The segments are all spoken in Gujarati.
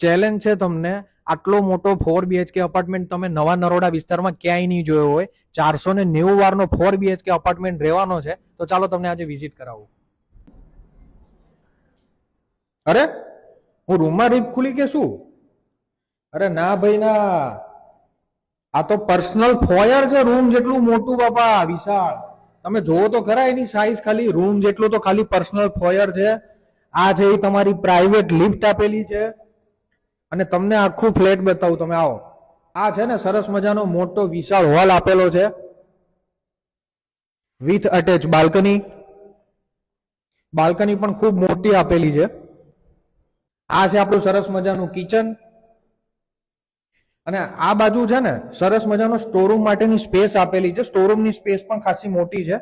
ચેલેન્જ છે તમને, આટલો મોટો 4 BHK અપાર્ટમેન્ટ તમે નવા નરોડા વિસ્તારમાં ક્યાંય નહીં જોયો હોય. 490 વારનો 4 BHK અપાર્ટમેન્ટ રહેવાનો છે. તો ચાલો તમને આજે વિઝિટ કરાવું. અરે હું રૂમમાં રીપ ખુલી કે શું? અરે ના ભાઈ ના, આ તો પર્સનલ ફોયર છે. રૂમ જેટલું મોટું બાપા, વિશાળ. તમે જોવો તો ખરા એની સાઈઝ, ખાલી રૂમ જેટલું તો ખાલી પર્સનલ ફોયર છે. આ છે એ તમારી પ્રાઇવેટ લિફ્ટ આપેલી છે. અને તમને આખું ફ્લેટ બતાવું, તમે આવો. આ છે ને સરસ મજાનો મોટો વિશાળ હોલ આપેલો છે વિથ અટેચ બાલ્કની. બાલ્કની પણ ખૂબ મોટી આપેલી છે. આ છે આપણું સરસ મજાનું કિચન. અને આ બાજુ છે ને સરસ મજાનો સ્ટોરૂમ માટેની સ્પેસ આપેલી છે. સ્ટોરૂમની સ્પેસ પણ ખાસી મોટી છે.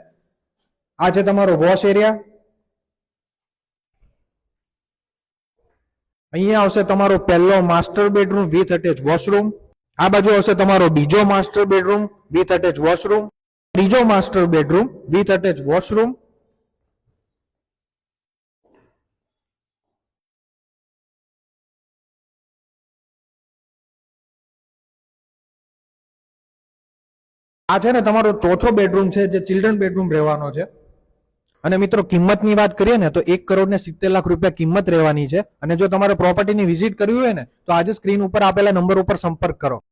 આ છે તમારો વોશ એરિયા. અહીંયા આવશે તમારો પહેલો master bedroom with attach washroom. આ બાજુ આવશે તમારો બીજો master bedroom with attach washroom. ત્રીજો master bedroom with attach washroom. આ છે ને તમારો ચોથો બેડરૂમ છે, જે ચિલ્ડ્રન બેડરૂમ રહેવાનો છે. અને મિત્રો કિંમતની વાત કરીએ ને તો 1,70,00,000 રૂપિયા કિંમત રહેવાની છે. અને જો તમારે પ્રોપર્ટીની વિઝિટ કરવી હોય ને તો આજે સ્ક્રીન ઉપર આપેલા નંબર ઉપર સંપર્ક કરો.